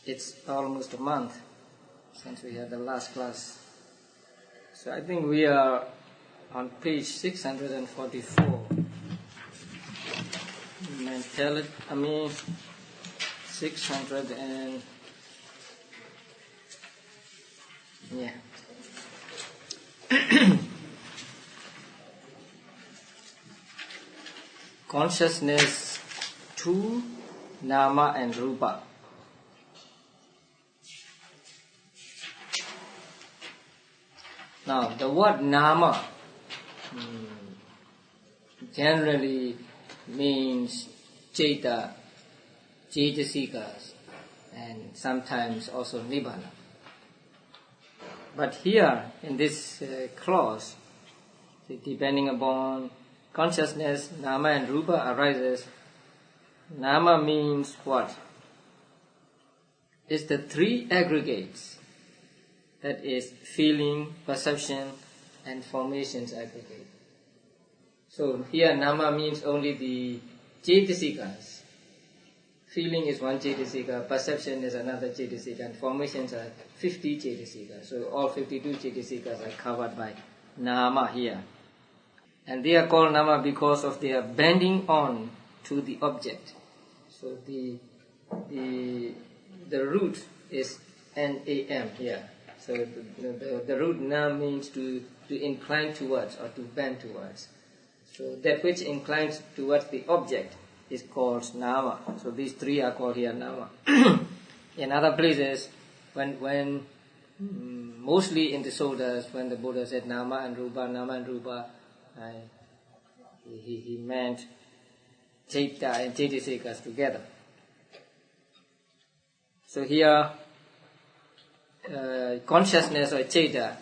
It's almost a month since we had the last class. So I think we are on page 644. Mentality, 600 and... yeah. Consciousness 2, Nama and Rupa. Now, the word Nama generally means Ceta, Cetasikas, and sometimes also Nibbana. But here, in this clause, depending upon consciousness, Nama and Rupa arises. Nama means what? It's the three aggregates. That is feeling, perception, and formations aggregate. So here Nama means only the Cetasikas. Feeling is one Cetasika, perception is another Cetasika, and formations are 50 Cetasikas. So all 52 Cetasikas are covered by Nama here. And they are called Nama because of their bending on to the object. So the root is NAM here. So the root Nam means to incline towards or to bend towards. So that which inclines towards the object is called Nama. So these three are called here Nama. In other places, when mostly in the Suttas, when the Buddha said Nama and Rupa, he meant Ceta and Cetasikas together. So here, consciousness or Ceta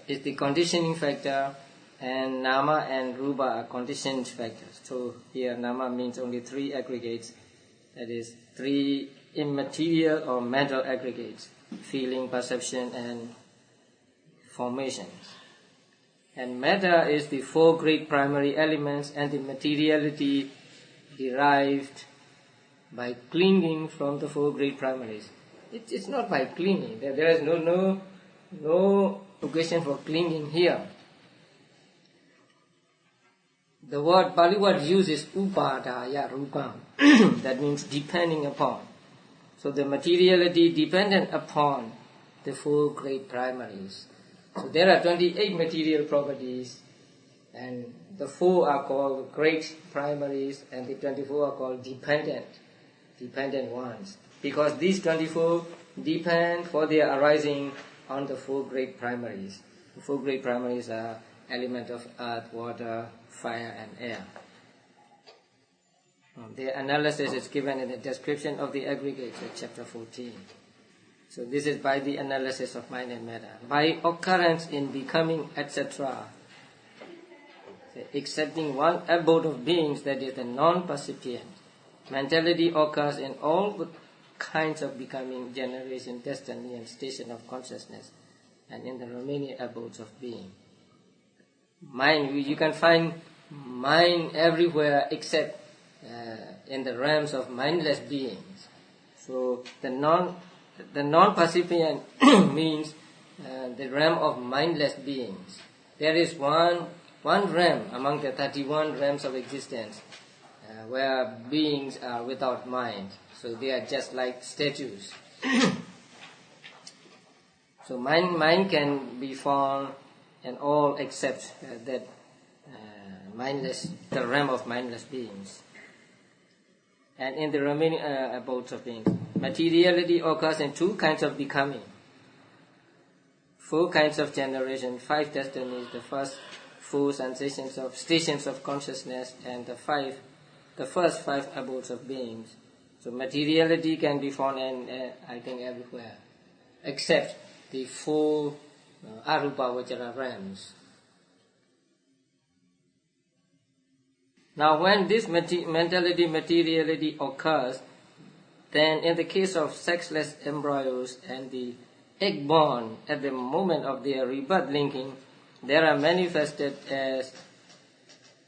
is the conditioning factor, and Nama and Rupa are conditioned factors. So here Nama means only three aggregates, that is three immaterial or mental aggregates, feeling, perception, and formation. And matter is the four great primary elements, and the materiality derived by clinging from the four great primaries. It's not by clinging. There is no occasion for clinging here. The word Pali word used is upadaya rupam. That means depending upon. So the materiality dependent upon the four great primaries. So there are 28 material properties, and the four are called great primaries, and the 24 are called dependent ones. Because these 24 depend for their arising on the four great primaries. The four great primaries are element of earth, water, fire, and air. Their analysis is given in the description of the aggregates at chapter 14. So this is by the analysis of mind and matter. By occurrence in becoming, etc., excepting one abode of beings, that is the non-percipient, mentality occurs in all the kinds of becoming, generation, destiny, and station of consciousness, and in the remaining abodes of being. Mind, you can find mind everywhere except in the realms of mindless beings. So the non-percipient means the realm of mindless beings. There is one realm among the 31 realms of existence where beings are without mind. So they are just like statues. So mind can be found in all except that the realm of mindless beings. And in the remaining abodes of beings, materiality occurs in two kinds of becoming, four kinds of generation, 5 destinies, the first 4 sensations of stations of consciousness, and the first 5 abodes of beings. So materiality can be found in, I think, everywhere, except the 4 arupa, which are realms. Now when this materiality occurs, then in the case of sexless embryos and the egg born at the moment of their rebirth linking, there are manifested as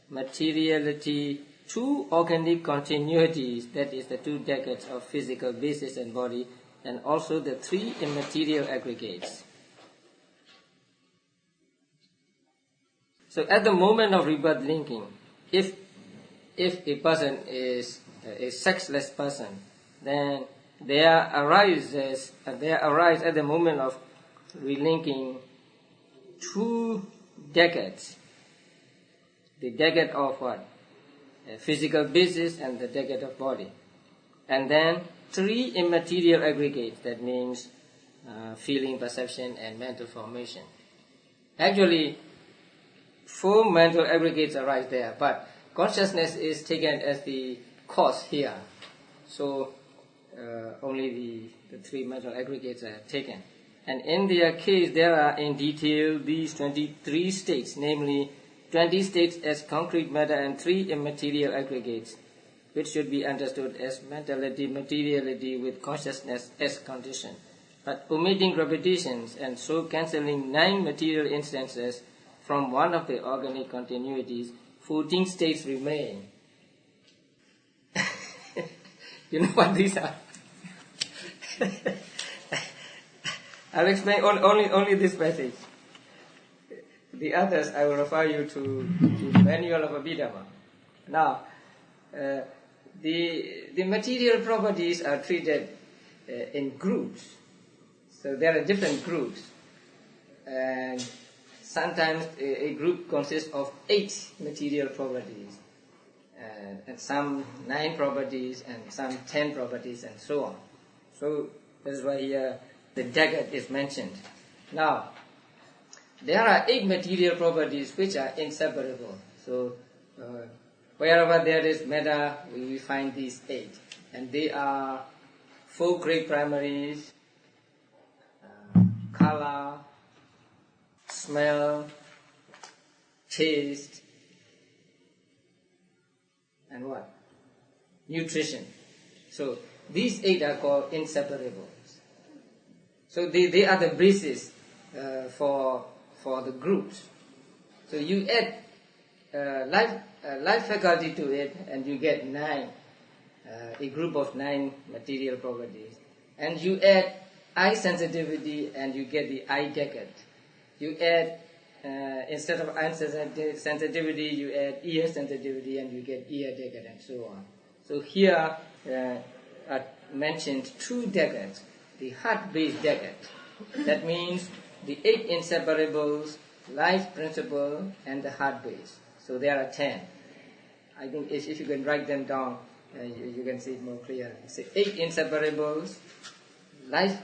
materiality 2 organic continuities, that is the 2 decades of physical basis and body, and also the three immaterial aggregates. So at the moment of rebirth linking, if a person is a sexless person, then there arise at the moment of relinking two decades. The decade of what? A physical basis and the decade of body. And then three immaterial aggregates, that means feeling, perception and mental formation. Actually, four mental aggregates arise there, but consciousness is taken as the cause here. So only the three mental aggregates are taken. And in their case, there are in detail these 23 states, namely 20 states as concrete matter and three immaterial aggregates, which should be understood as mentality, materiality with consciousness as condition. But omitting repetitions and so cancelling 9 material instances from one of the organic continuities, 14 states remain. You know what these are? I'll explain only this passage. The others I will refer you to the Manual of Abhidhamma. Now, the material properties are treated in groups. So there are different groups. And sometimes a group consists of 8 material properties. And some 9 properties and some 10 properties and so on. So that's why here the decade is mentioned. Now, there are 8 material properties which are inseparable. So wherever there is matter, we find these 8. And they are 4 great primaries: color, smell, taste, and what? Nutrition. So these 8 are called inseparables. So they are the basis for the groups. So you add life faculty to it, and you get 9, a group of 9 material properties. And you add eye sensitivity, and you get the eye decade. You add instead of eye sensitivity, you add ear sensitivity, and you get ear decade, and so on. So here are mentioned 2 decades. The heart-based decade. That means the 8 inseparables, life principle, and the heart base. So there are 10. I think if you can write them down, you can see it more clearly. So 8 inseparables, life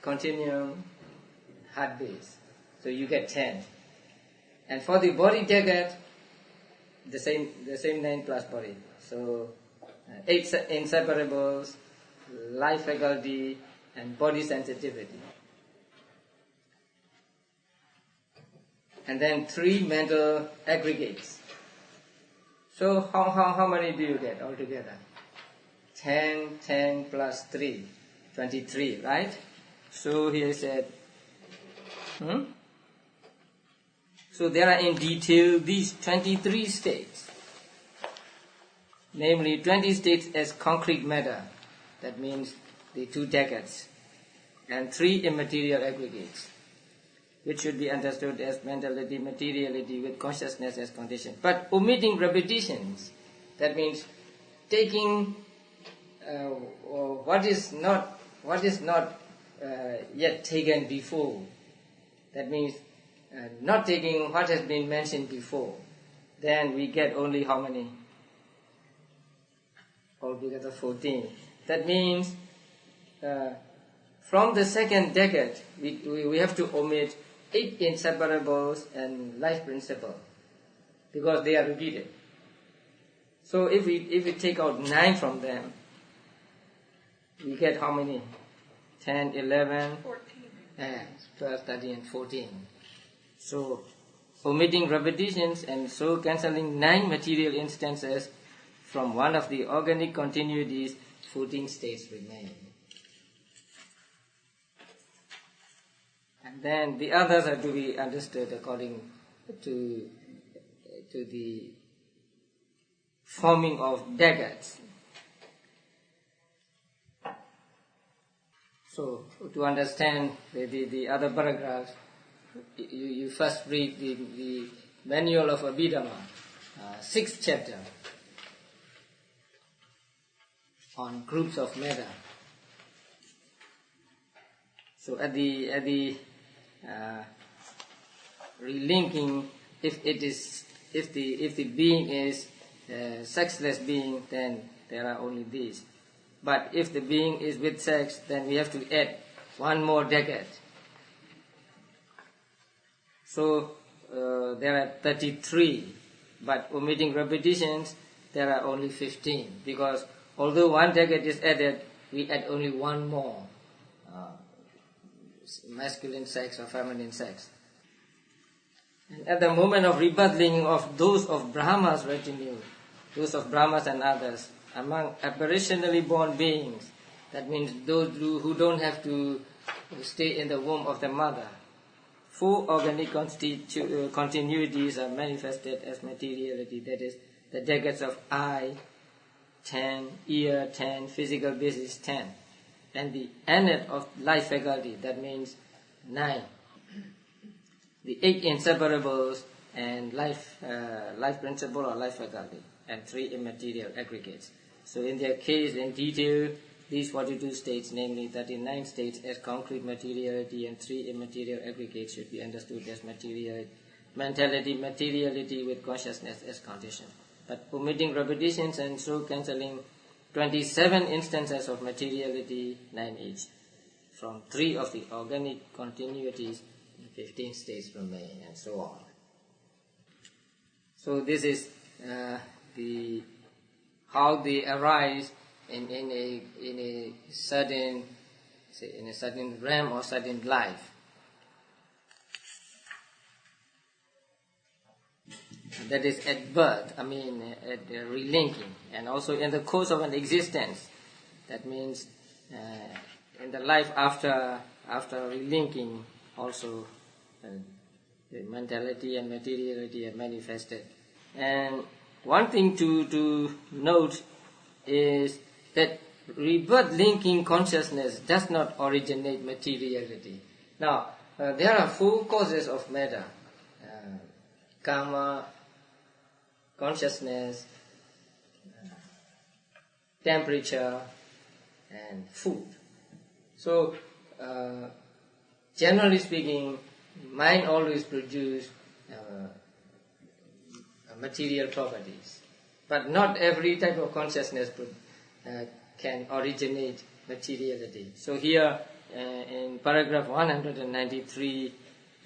continuum, heart base. So you get 10. And for the body decade, the same 9 plus body. So 8 inseparables, life faculty, and body sensitivity. And then 3 mental aggregates. So how many do you get altogether? 10 plus 3, 23, right? So here it said, So there are in detail these 23 states. Namely 20 states as concrete matter. That means the 2 decades, and 3 immaterial aggregates, which should be understood as mentality, materiality with consciousness as condition. But omitting repetitions, that means taking what is not yet taken before. That means not taking what has been mentioned before. Then we get only how many? Altogether 14. That means from the second decade, we have to omit 8 inseparables and life principle, because they are repeated. So if we take out 9 from them, we get how many? 10, 11, 14. 12, 13, and 14. So omitting repetitions and so cancelling 9 material instances from one of the organic continuities, 14 states remain. And then the others are to be understood according to the forming of decades. So to understand the other paragraphs, you first read the Manual of Abhidhamma, 6th chapter, on groups of matter. So at the relinking, if the being is sexless being, then there are only these. But if the being is with sex, then we have to add one more decade. So there are 33, but omitting repetitions, there are only 15. Because although one decade is added, we add only one more, masculine sex or feminine sex. And at the moment of rebirthing of those of Brahma's retinue, those of Brahmas and others, among apparitionally born beings, that means those who don't have to stay in the womb of the mother, 4 organic continuities are manifested as materiality, that is, the decades of eye, 10, ear, 10, physical basis, 10, and the innate of life faculty, that means 9. The 8 inseparables and life principle or life faculty, and 3 immaterial aggregates. So in their case, in detail, these 42 states, namely 39 states as concrete materiality and 3 immaterial aggregates, should be understood as materiality with consciousness as condition. But omitting repetitions and so cancelling 27 instances of materiality, 9 each, from 3 of the organic continuities, 15 states remain, and so on. So this is how they arise in a certain realm or certain life. That is at birth, at relinking, and also in the course of an existence. That means in the life after relinking, also the mentality and materiality are manifested. And one thing to note is that rebirth linking consciousness does not originate materiality. Now, there are 4 causes of matter: karma, consciousness, temperature, and food. So, generally speaking, mind always produces material properties, but not every type of consciousness can originate materiality. So here in paragraph 193,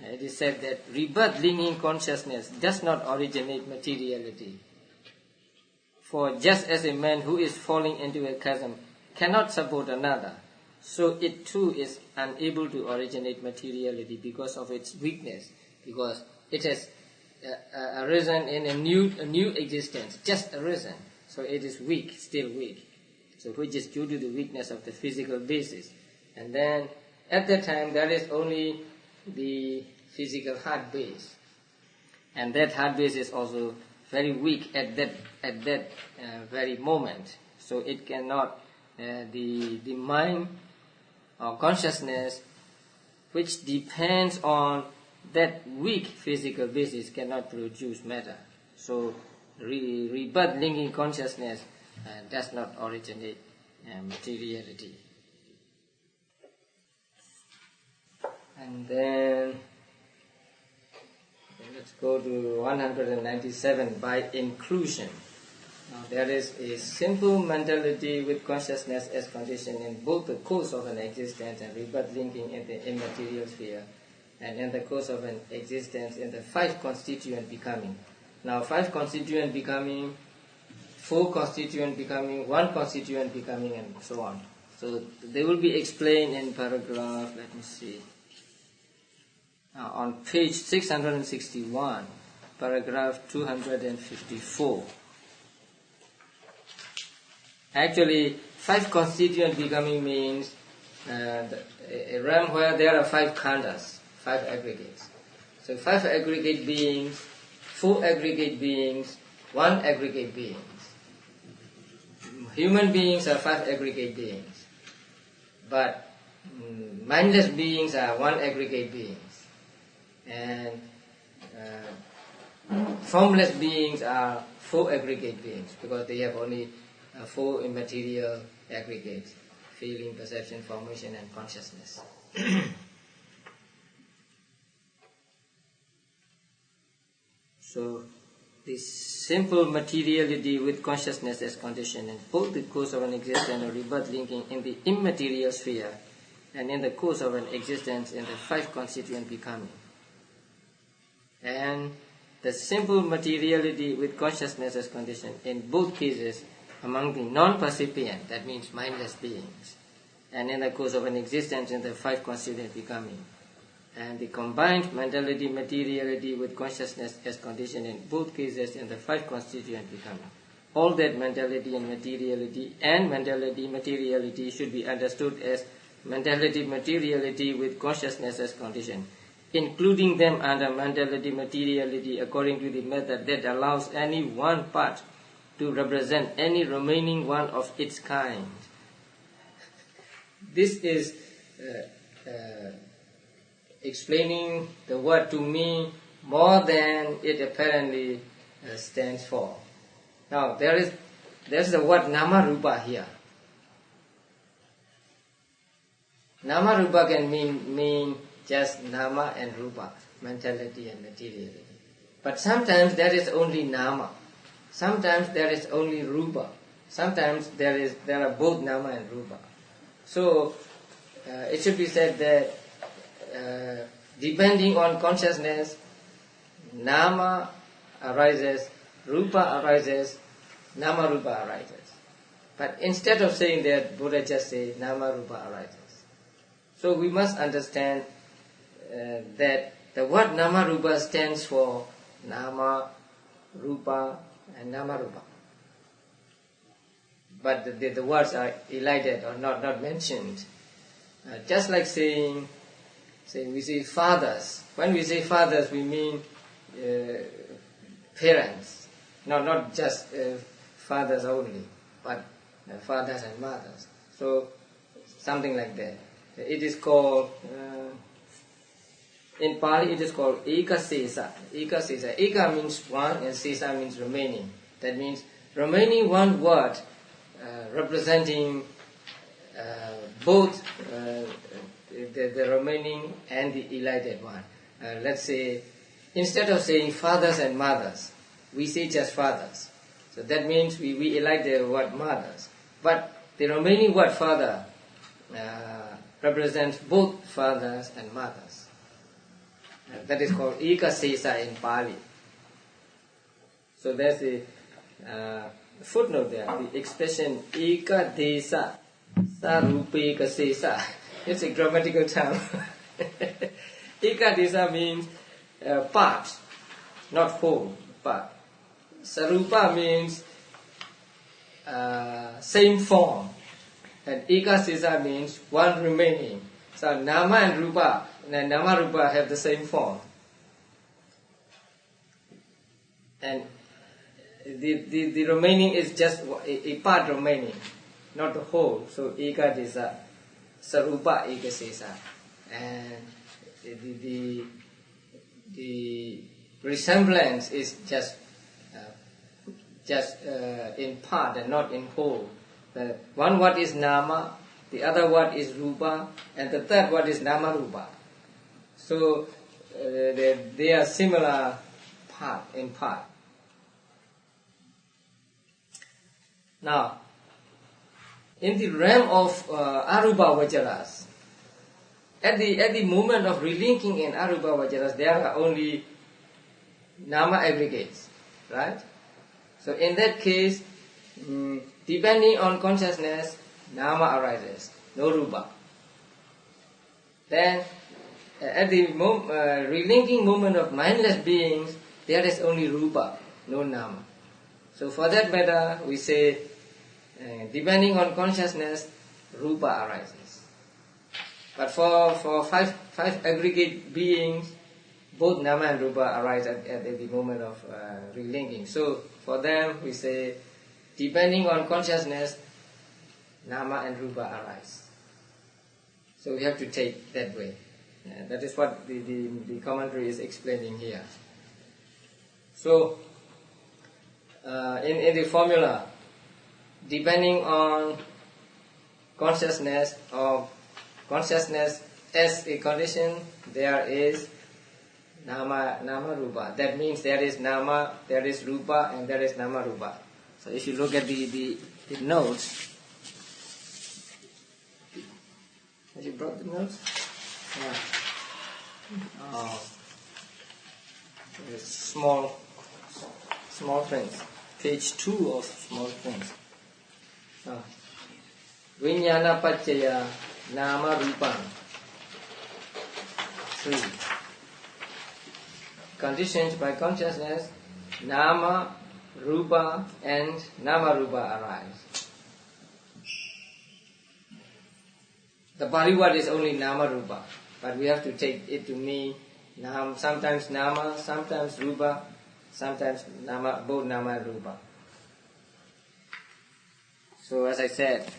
it is said that rebirth linking consciousness does not originate materiality. For just as a man who is falling into a chasm cannot support another, so it too is unable to originate materiality because of its weakness, because it has arisen in a new existence, just arisen. So it is weak, still weak. So which is due to the weakness of the physical basis. And then at that time there is only the physical heart base. And that heart base is also very weak at that very moment. So it cannot, the mind or consciousness which depends on that weak physical basis cannot produce matter. So rebirth linking consciousness does not originate materiality. And then let's go to 197, by inclusion. Now, there is a simple mentality with consciousness as condition in both the course of an existence and rebirth linking in the immaterial sphere, and in the course of an existence in the 5 constituent becoming. Now 5 constituent becoming, 4 constituent becoming, 1 constituent becoming, and so on. So they will be explained in paragraph, let me see, on page 661, paragraph 254. Actually, 5 constituent becoming means a realm where there are 5 khandas, 5 aggregates. So 5 aggregate beings, 4 aggregate beings, 1 aggregate beings. Human beings are 5 aggregate beings. But mindless beings are one aggregate beings, and formless beings are four aggregate beings, because they have only four immaterial aggregates: feeling, perception, formation, and consciousness. So this simple materiality with consciousness as condition in both the course of an existence or rebirth linking in the immaterial sphere and in the course of an existence in the five constituent becoming. And the simple materiality with consciousness as condition in both cases among the non-percipient, that means mindless beings, and in the course of an existence in the five constituent becoming. And the combined mentality, materiality with consciousness as condition in both cases in the five constituent becoming. All that mentality and mentality materiality should be understood as mentality materiality with consciousness as condition, including them under mentality materiality according to the method that allows any one part to represent any remaining one of its kind. This is explaining the word to me more than it apparently stands for. Now there's the word nama rupa here. Nama rupa can mean just nama and rupa, mentality and materiality. But sometimes there is only nama. Sometimes there is only rupa. Sometimes there are both nama and rupa. So it should be said that depending on consciousness, nama arises, rupa arises, nama rupa arises. But instead of saying that, Buddha just said nama rupa arises. So we must understand that the word nama rupa stands for nama, rupa, and nama rupa. But the words are elided or not mentioned. Just like saying we say fathers. When we say fathers, we mean parents. Not just fathers only, but fathers and mothers. So something like that. It is called, in Pali it is called eka sesa. Eka sesa. Eka means one and sesa means remaining. That means remaining one word representing both the remaining and the elided one. Let's say, instead of saying fathers and mothers, we say just fathers. So that means we elide the word mothers. But the remaining word father represents both fathers and mothers. That is called eka sesa in Pali. So there's a footnote there, the expression eka desa sarupeka sesa. It's a grammatical term. Eka desa means part, not whole, part. Sarupa means same form. And eka sesa means one remaining. So nama and rupa, nama rupa have the same form. And the remaining is just a part remaining, not the whole. So eka desa, sarupa eka sesa. And the resemblance is just in part and not in whole. The one word is nama, the other word is rupa, and the third word is nama rupa. So they are similar in part. Now, in the realm of arupa vajaras, at the moment of relinking in arupa vajaras, there are only nama aggregates, right? So in that case, depending on consciousness, nama arises, no rupa. Then, at the relinking moment of mindless beings, there is only rupa, no nama. So for that matter, we say, depending on consciousness, rupa arises. But for five aggregate beings, both nama and rupa arise at the moment of relinking. So for them, we say, depending on consciousness, nama and rupa arise. So we have to take that way. That is what the commentary is explaining here. So, in the formula, depending on consciousness or consciousness as a condition, there is nama rupa. That means there is nama, there is rupa, and there is nama rupa. So if you look at the notes, have you brought the notes? Yeah. Oh, small print. Page 2 of small print. Vijnana paccaya nama rupa. 3. Conditioned by consciousness, nama, rupa, and nama rupa arise. The Pali word is only nama rupa, but we have to take it to mean sometimes nama, sometimes rupa, sometimes nama, both nama and rupa. So as I said,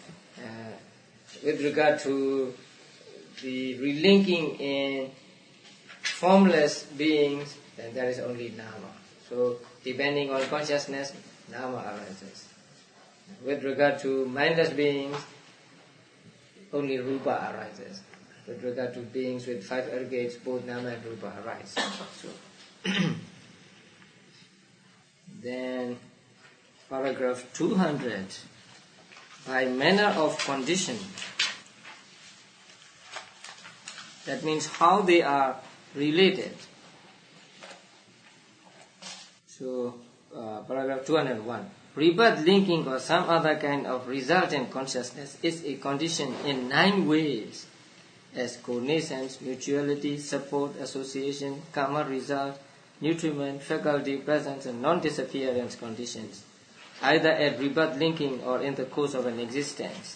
with regard to the relinking in formless beings, then there is only nama. So depending on consciousness, nama arises. With regard to mindless beings, only rupa arises. With regard to beings with 5 aggregates, both nama and rupa arise. So then paragraph 200. By manner of condition. That means how they are related. So, paragraph 201. Rebirth linking or some other kind of resultant consciousness is a condition in 9 ways, as cognizance, mutuality, support, association, karma result, nutriment, faculty, presence, and non-disappearance conditions, either at rebirth linking or in the course of an existence.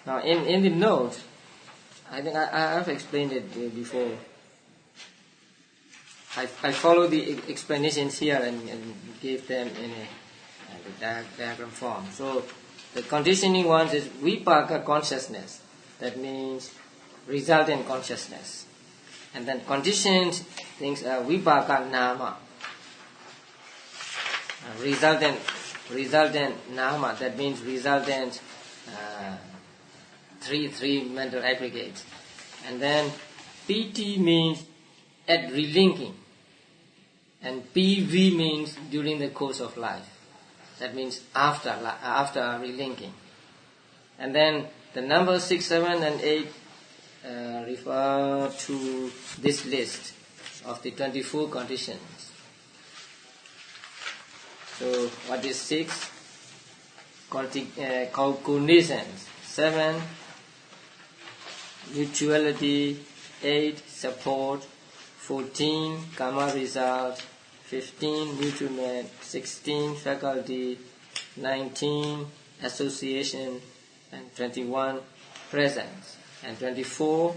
Now, in the notes, I think I have explained it before. I follow the explanations here and gave them in a diagram form. So, the conditioning ones is vipaka consciousness. That means resultant consciousness. And then conditioned things are vipaka nama. Resultant nama, that means resultant three mental aggregates. And then PT means at relinking. And PV means during the course of life. That means after relinking. And then the numbers 6, 7 and 8 refer to this list of the 24 conditions. So what is 6? Cognizance. 7, mutuality. 8, support. 14, karma result. 15, nutriment. 16, faculty. 19, association. And 21, presence. And 24,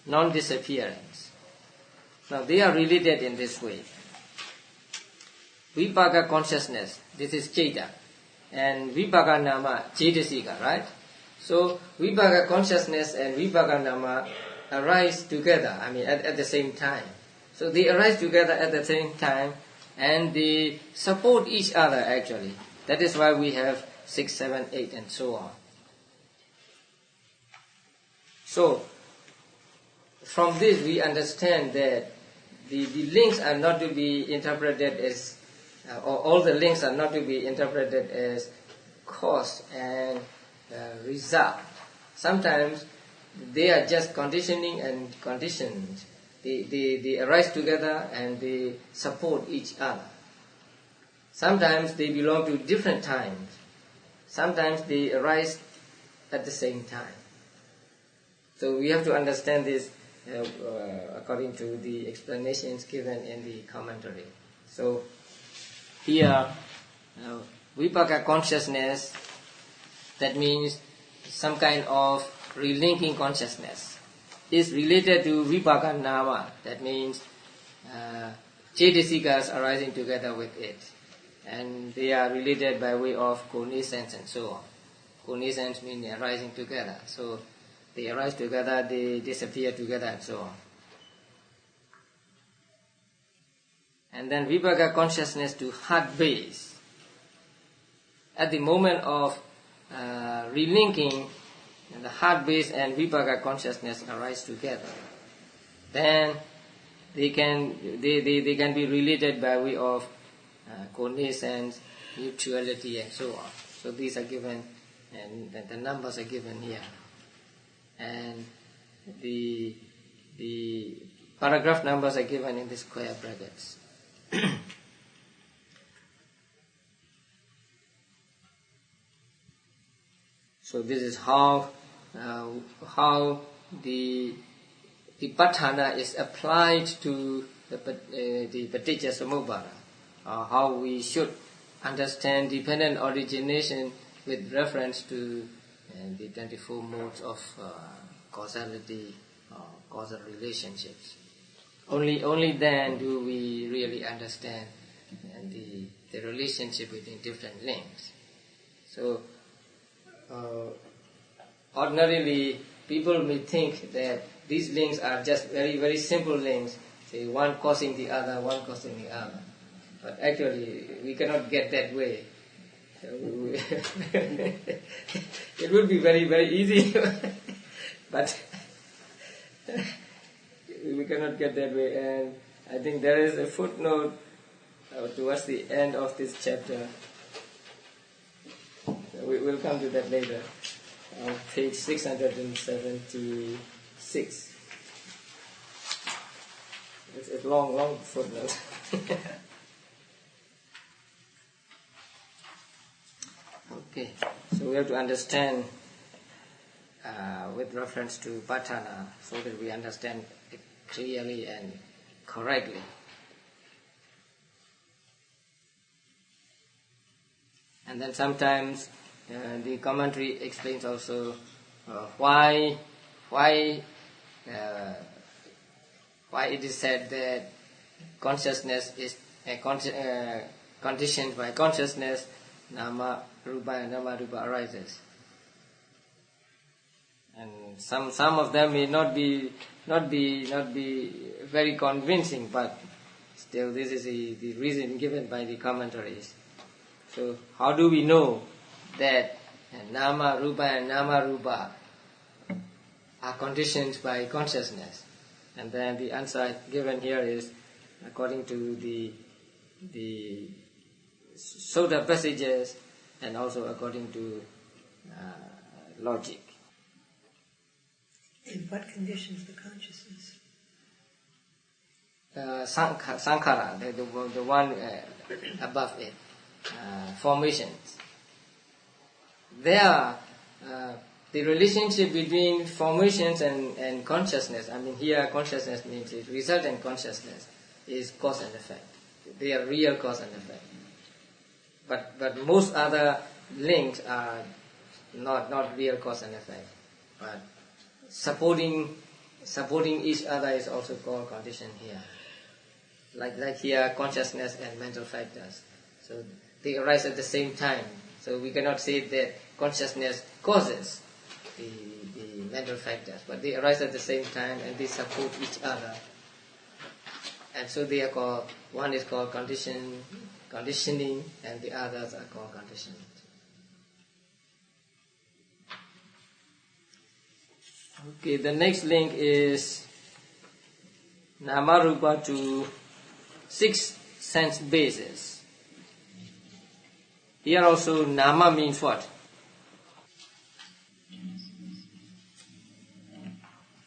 non-disappearance. Now they are related in this way. Vipaka consciousness, this is Chaita, and Vipaka Nama, Chaitasika, right? So Vipaka consciousness and Vipaka Nama arise together, at the same time. So they arise together at the same time and they support each other actually. That is why we have 6, 7, 8 and so on. So from this we understand that the links are not to be interpreted as all the links are not to be interpreted as cause and result. Sometimes they are just conditioning and conditioned. They arise together and they support each other. Sometimes they belong to different times. Sometimes they arise at the same time. So we have to understand this according to the explanations given in the commentary. So here, vipaka consciousness, that means some kind of relinking consciousness, is related to vipaka nama, that means chaitasikas arising together with it. And they are related by way of cognizance and so on. Cognizance means arising together. So They arise together, they disappear together, and so on. And then vibhagga consciousness to heart base. At the moment of relinking, the heart base and vibhagga consciousness arise together. Then they can be related by way of connaissance, mutuality, and so on. So these are given, and the numbers are given here. And the paragraph numbers are given in the square brackets. So this is how the patthana is applied to the paticca samuppada, how we should understand dependent origination with reference to the 24 modes of causality or causal relationships. Only then do we really understand the relationship between different links. So ordinarily people may think that these links are just very, very simple links, say one causing the other, one causing the other. But actually we cannot get that way. It would be very, very easy, but we cannot get that way. And I think there is a footnote towards the end of this chapter. We will come to that later. On page 676. It's a long footnote. Okay, so we have to understand with reference to patthana so that we understand it clearly and correctly. And then sometimes the commentary explains also why it is said that consciousness is conditioned by consciousness, nama rupa and nama rupa arises. And some of them may not be very convincing, but still this is the reason given by the commentaries. So how do we know that nama rupa and nama rupa are conditioned by consciousness? And then the answer given here is according to the Sutta passages and also according to logic. In what conditions the consciousness? Sankhara, the one above it, formations. There, the relationship between formations and consciousness, I mean here consciousness means it, resultant consciousness is cause and effect. They are real cause and effect. But most other links are not real cause and effect. But supporting each other is also called condition here. Like here, consciousness and mental factors. So they arise at the same time. So we cannot say that consciousness causes the mental factors, but they arise at the same time and they support each other. And so they are called, one is called conditioning, and the others are called conditioning. Okay, the next link is Namarupa to 6 sense bases. Here also Nama means what?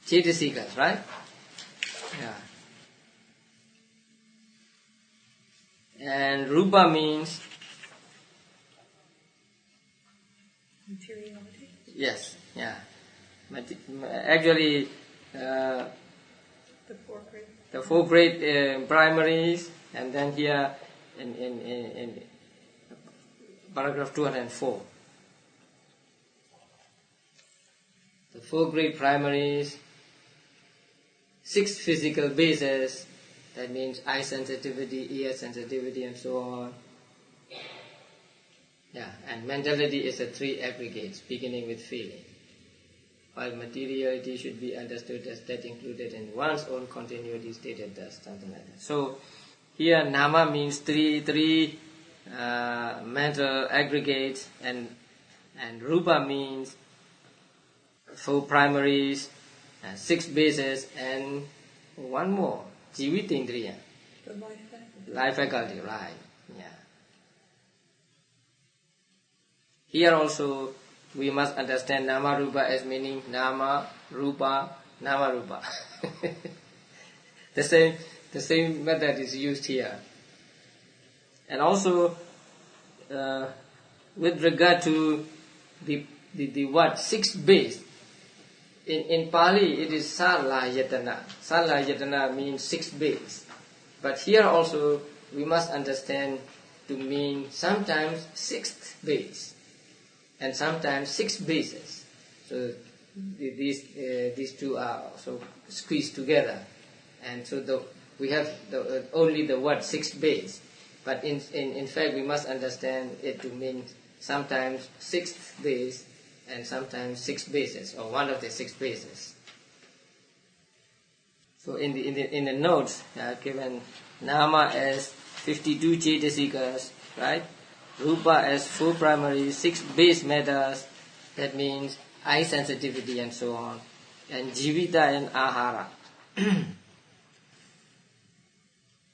Cetasikas, right? Yeah. And Rupa means? Materiality? Yes, yeah. Actually, the four great primaries, and then here in paragraph 204. The four great primaries, 6 physical bases, that means eye sensitivity, ear sensitivity, and so on. Yeah, and mentality is the 3 aggregates, beginning with feeling. while materiality should be understood as that included in one's own continuity stated thus, something like that. So here nama means three mental aggregates, and rupa means 4 primaries, 6 bases, and one more, jivitindriya. The life faculty. Life faculty, right. Yeah. Here also we must understand nama rupa as meaning nama rupa. The same method is used here. And also with regard to the word 6 base, in Pali it is salayatana. Salayatana means 6 base. But here also we must understand to mean sometimes 6th base and sometimes 6 bases. So these two are also squeezed together, and so we have only the word 6 base. But in fact we must understand it to mean sometimes 6th base and sometimes 6 bases, or one of the 6 bases. So in the notes given nama as 52 cetasikas, right? Rupa as 4 primary, 6 base matters, that means eye sensitivity and so on, and jivita and ahara.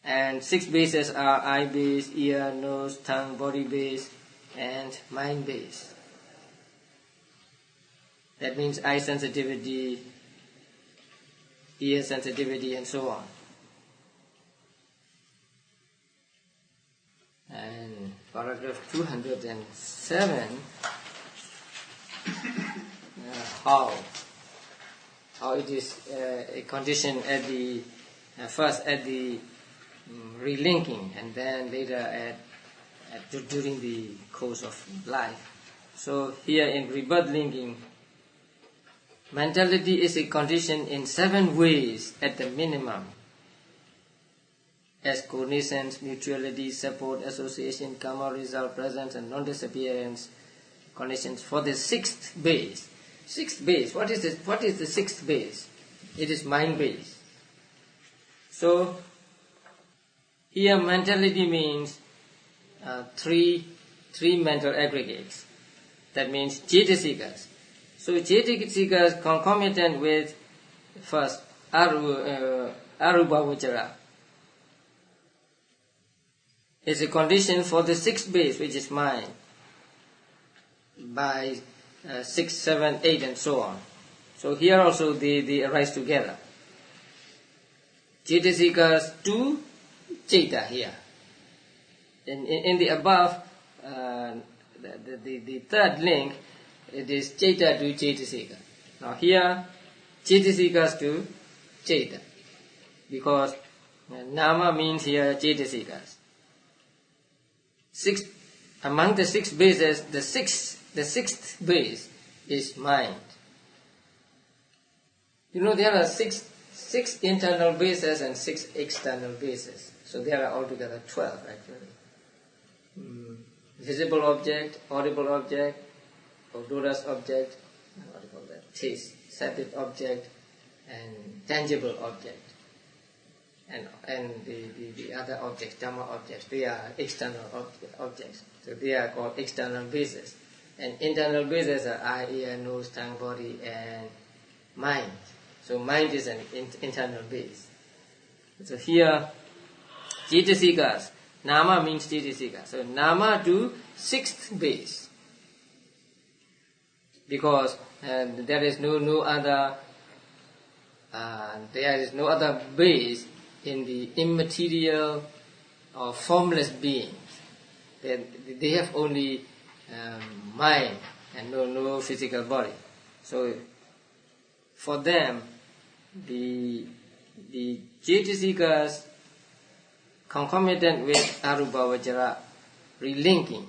And 6 bases are eye base, ear, nose, tongue, body base, and mind base. That means eye sensitivity, ear sensitivity, and so on. And paragraph 207, how it is a condition at the first at the relinking, and then later during the course of life. So here in rebirth linking, mentality is a condition in 7 ways at the minimum, as cognizance, mutuality, support, association, karma, result, presence, and non-disappearance conditions for the 6th base. 6th base, what is the 6th base? It is mind base. So here mentality means three mental aggregates. That means cetasikas. So cetasikas concomitant with first arupa vajara is a condition for the 6th base, which is mind, by 6, 7, 8 and so on. So here also they arise together. Cetasikas to Cheta here. In the above, the third link, it is Cheta to Chetasika. Now here, Cetasikas to Cheta, because nama means here Cetasikas. Among the 6 bases, the sixth base is mind. You know, there are six internal bases and 6 external bases. So there are altogether 12 actually. Visible object, audible object, odorous object, what do you call that? Taste, sensitive object, and tangible object. And the other objects, Dhamma objects, they are external objects. So they are called external bases. And internal bases are eye, ear, nose, tongue, body, and mind. So mind is an internal base. So here, cetasikas, nama means cetasika. So nama to 6th base. Because there is no other base in the immaterial or formless beings. They have only mind and no physical body. So for them, the cetasikas concomitant with arupa vajara relinking,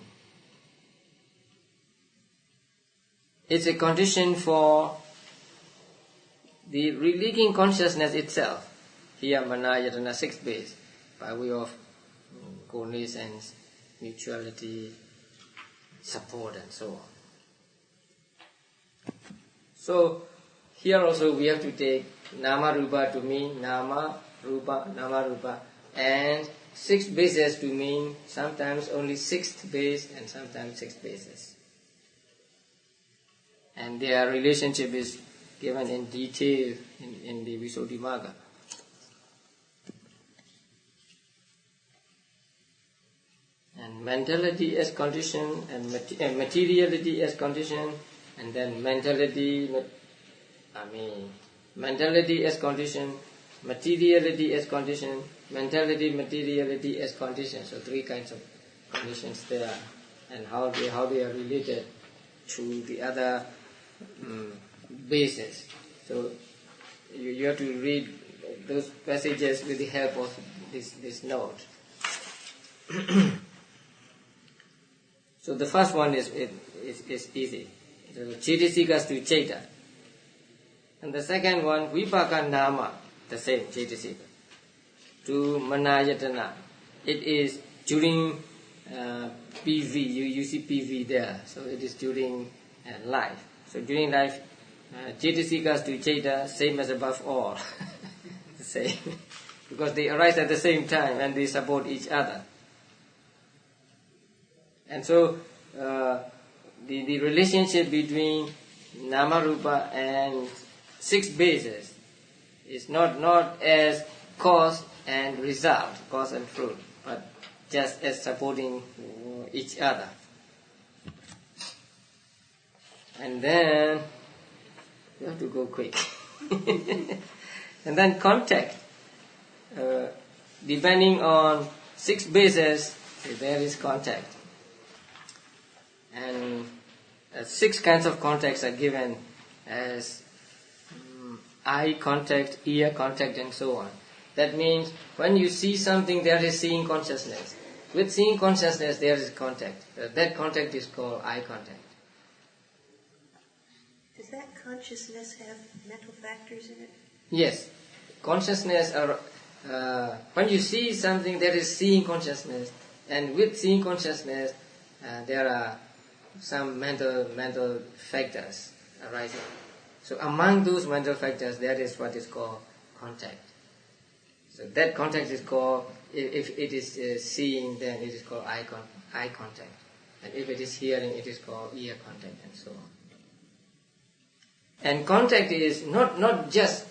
it's a condition for the relinking consciousness itself. Here manayatana 6th base, by way of cognizance, mutuality, support, and so on. So here also we have to take nama rupa to mean nama rupa, and 6 bases to mean sometimes only 6th base and sometimes 6 bases. And their relationship is given in detail in the Visuddhimagga. And mentality as condition, and materiality as condition, and then mentality as condition, materiality as condition, materiality as condition. So 3 kinds of conditions there, and how they are related to the other bases. So you have to read those passages with the help of this note. So the first one is easy. So Cetasikas to Ceta. And the second one, Vipaka Nama, the same Cetasika, to Manayatana. It is during PV, you see PV there, so it is during life. So during life, Cetasikas to Ceta, same as above all. The same. Because they arise at the same time and they support each other. And so the relationship between Nama Rupa and 6 bases is not as cause and result, cause and fruit, but just as supporting each other. And then you have to go quick. And then contact. Depending on 6 bases, there is contact. And 6 kinds of contacts are given as eye contact, ear contact, and so on. That means when you see something, there is seeing consciousness. With seeing consciousness, there is contact. That contact is called eye contact. Does that consciousness have mental factors in it? Yes. Consciousness, when you see something, there is seeing consciousness. And with seeing consciousness, there are some mental factors arising. So among those mental factors, that is what is called contact. So that contact is called, if it is seeing, then it is called eye contact. And if it is hearing, it is called ear contact, and so on. And contact is not just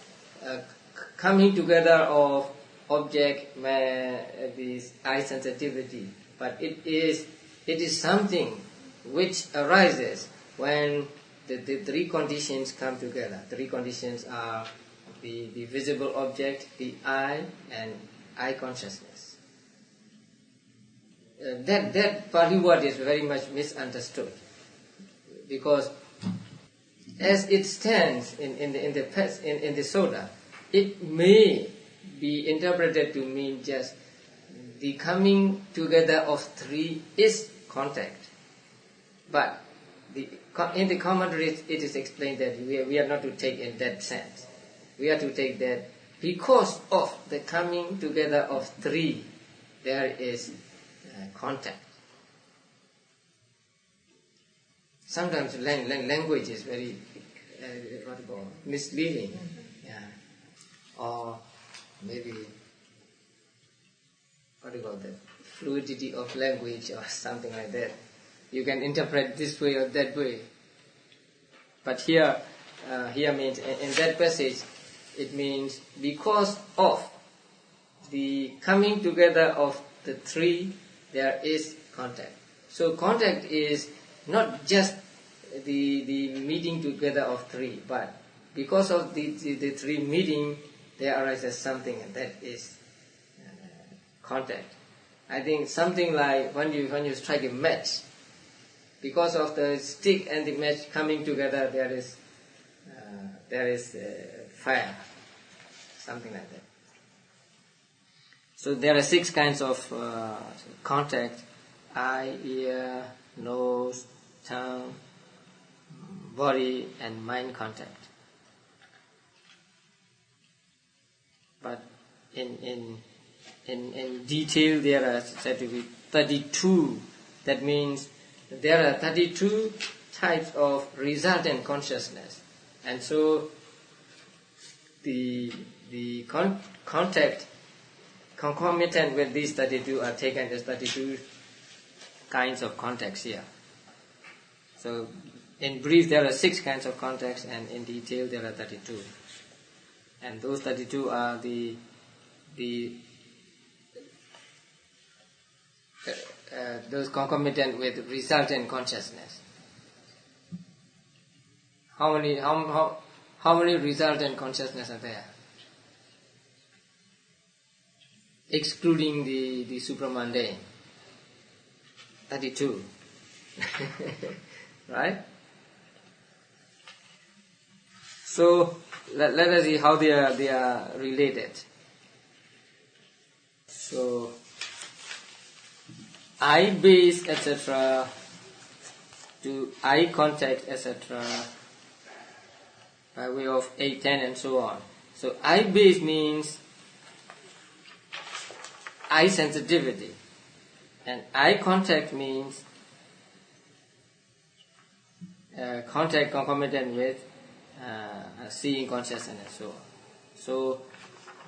coming together of object, this eye sensitivity, but it is something which arises when the 3 conditions come together. 3 conditions are the visible object, the eye, and eye consciousness. That Pali word is very much misunderstood, because as it stands in the Sutta, it may be interpreted to mean just the coming together of 3 is contact. But in the commentaries, it is explained that we are not to take in that sense. We are to take that because of the coming together of 3, there is contact. Sometimes language is very misleading, or maybe fluidity of language or something like that. You can interpret this way or that way. But here means, in that passage, it means because of the coming together of the 3, there is contact. So contact is not just the meeting together of 3, but because of the 3 meeting, there arises something, and that is contact. I think something like when you strike a match, because of the stick and the match coming together, there is fire, something like that. So there are 6 kinds of contact: eye, ear, nose, tongue, body, and mind contact. But in detail, there are said to be 32. That means there are 32 types of resultant consciousness. And so the contact concomitant with these 32 are taken as 32 kinds of contacts here. So in brief there are 6 kinds of contacts, and in detail there are 32. And those 32 are those concomitant with resultant consciousness. How many resultant consciousness are there? Excluding the supramundane. 32. Right? So let us see how they are related. So eye base, etc., to eye contact, etc., by way of 8, 10, and so on. So eye base means eye sensitivity, and eye contact means contact concomitant with seeing consciousness and so on. So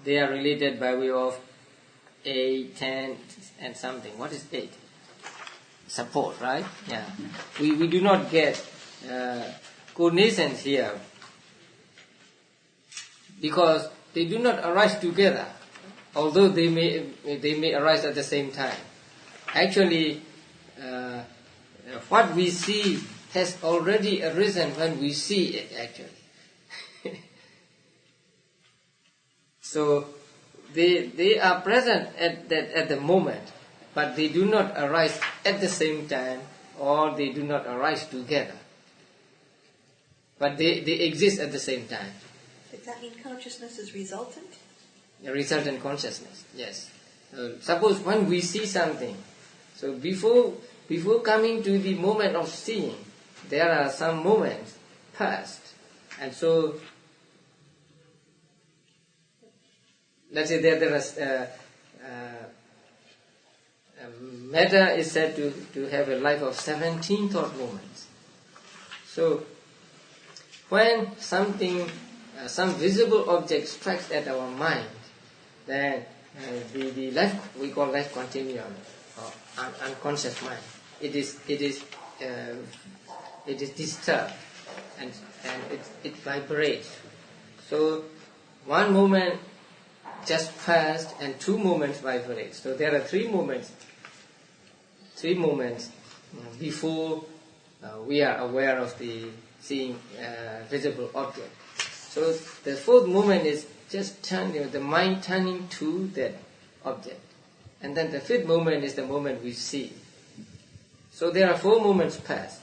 they are related by way of 8, 10, and something. What is 8? Support, right? Yeah. We do not get cognizance here because they do not arise together, although they may arise at the same time. Actually, what we see has already arisen when we see it, actually. So they are present at the moment, but they do not arise at the same time, or they do not arise together. But they exist at the same time. Does that mean consciousness is resultant? A resultant consciousness, yes. Suppose when we see something, so before coming to the moment of seeing, there are some moments past, and so let's say there is matter is said to have a life of 17 thought moments. So when something, some visible object strikes at our mind, then the life we call life continuum, or unconscious mind, it is disturbed, and it vibrates. So one moment just passed and 2 moments vibrate. So there are 3 moments before we are aware of the seeing visible object. So the 4th moment is just the mind turning to that object. And then the 5th moment is the moment we see. So there are 4 moments past.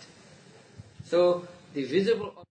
So the visible